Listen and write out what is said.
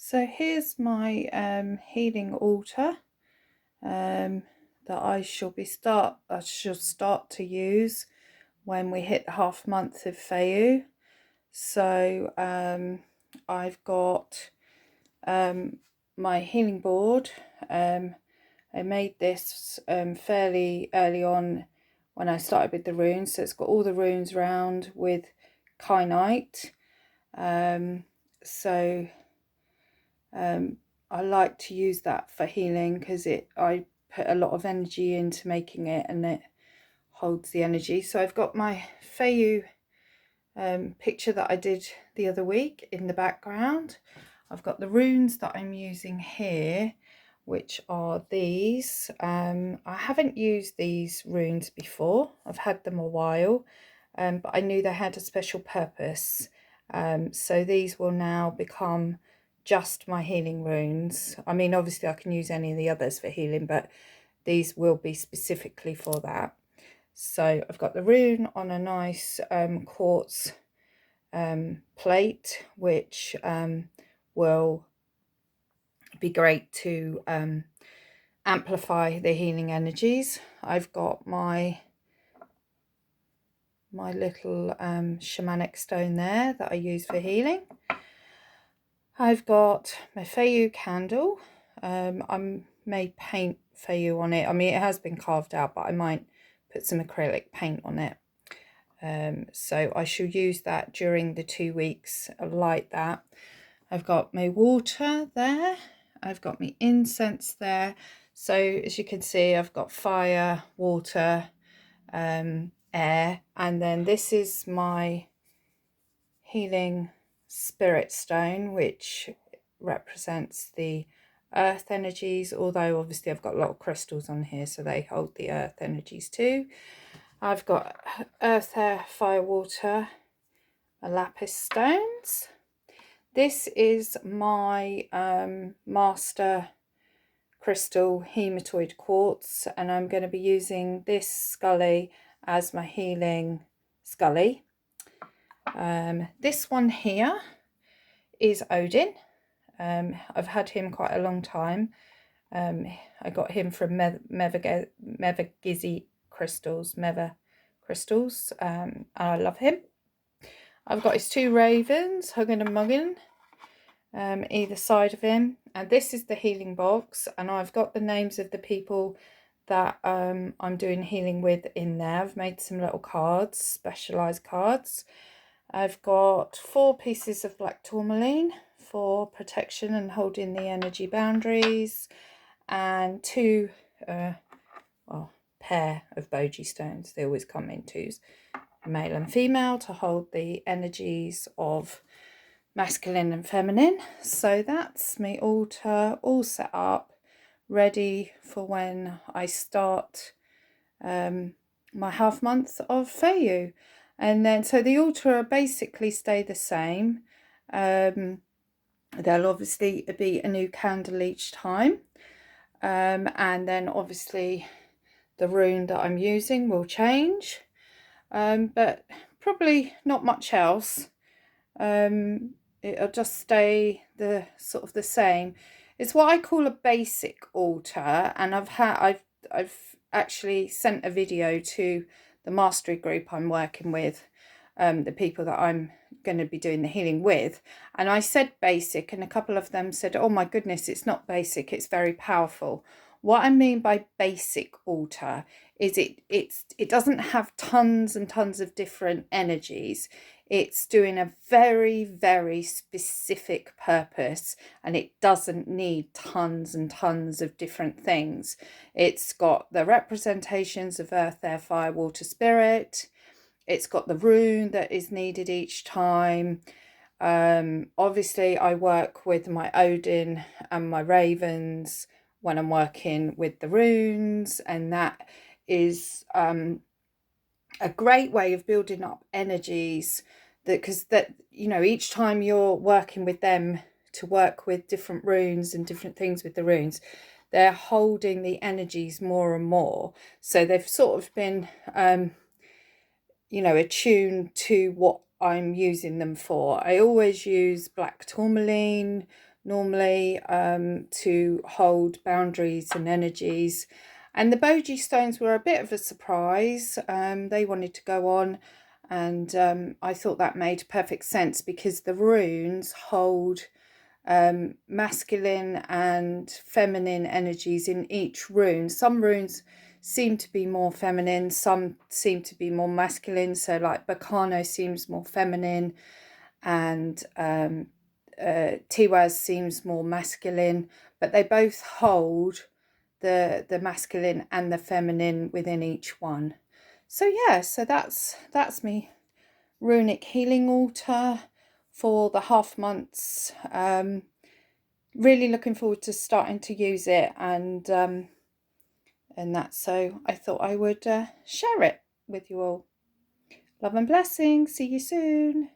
So here's my healing altar that I shall start to use when we hit the half month of Fayou. So I've got my healing board. I made this fairly early on when I started with the runes. So it's got all the runes round with kyanite. I like to use that for healing because I put a lot of energy into making it and it holds the energy. So I've got my Fayou picture that I did the other week in the background. I've got the runes that I'm using here, which are these. I haven't used these runes before. I've had them a while, but I knew they had a special purpose. So these will now become just my healing runes. I mean, obviously I can use any of the others for healing, but these will be specifically for that. So I've got the rune on a nice quartz plate, which will be great to amplify the healing energies. I've got my little shamanic stone there that I use for healing. I've got my Fayou candle. I may paint Fayou on it. I mean, it has been carved out, but I might put some acrylic paint on it. So I shall use that during the 2 weeks. I light that. I've got my water there. I've got my incense there. So as you can see, I've got fire, water, air, and then this is my healing spirit stone, which represents the earth energies, although obviously I've got a lot of crystals on here, so they hold the earth energies too. I've got earth, air, fire, water, lapis stones. This is my master crystal hematoid quartz, and I'm going to be using this scully as my healing scully. This one here is Odin. I've had him quite a long time. I got him from Mevagizzy crystals, Meva crystals, and I love him. I've got his 2 ravens, hugging and mugging, either side of him, and this is the healing box, and I've got the names of the people that I'm doing healing with in there. I've made some little cards, specialized cards. I've got 4 pieces of black tourmaline for protection and holding the energy boundaries, and 2 pair of bogie stones. They always come in 2s, male and female, to hold the energies of masculine and feminine. So that's my altar all set up, ready for when I start my half month of Fayou. And then so the altar basically stay the same. There'll obviously be a new candle each time, and then obviously the rune that I'm using will change, but probably not much else. It'll just stay the sort of the same. It's what I call a basic altar, and I've actually sent a video to the mastery group I'm working with, the people that I'm going to be doing the healing with, and I said basic, and a couple of them said, oh my goodness, it's not basic, it's very powerful. What I mean by basic altar is it doesn't have tons and tons of different energies. It's doing a very, very specific purpose, and it doesn't need tons and tons of different things. It's got the representations of earth, air, fire, water, spirit. It's got the rune that is needed each time. Obviously, I work with my Odin and my ravens when I'm working with the runes, and that is a great way of building up energies, because you know, each time you're working with them to work with different runes and different things with the runes, they're holding the energies more and more, so they've sort of been you know, attuned to what I'm using them for. I always use black tourmaline normally to hold boundaries and energies. And the Boji stones were a bit of a surprise. They wanted to go on, and I thought that made perfect sense because the runes hold masculine and feminine energies in each rune. Some runes seem to be more feminine, some seem to be more masculine. So like Bacano seems more feminine, and Tiwaz seems more masculine, but they both hold the masculine and the feminine within each one. So yeah, so that's me runic healing altar for the half months. Really looking forward to starting to use it, and that, so I thought I would share it with you all. Love and blessings. See you soon.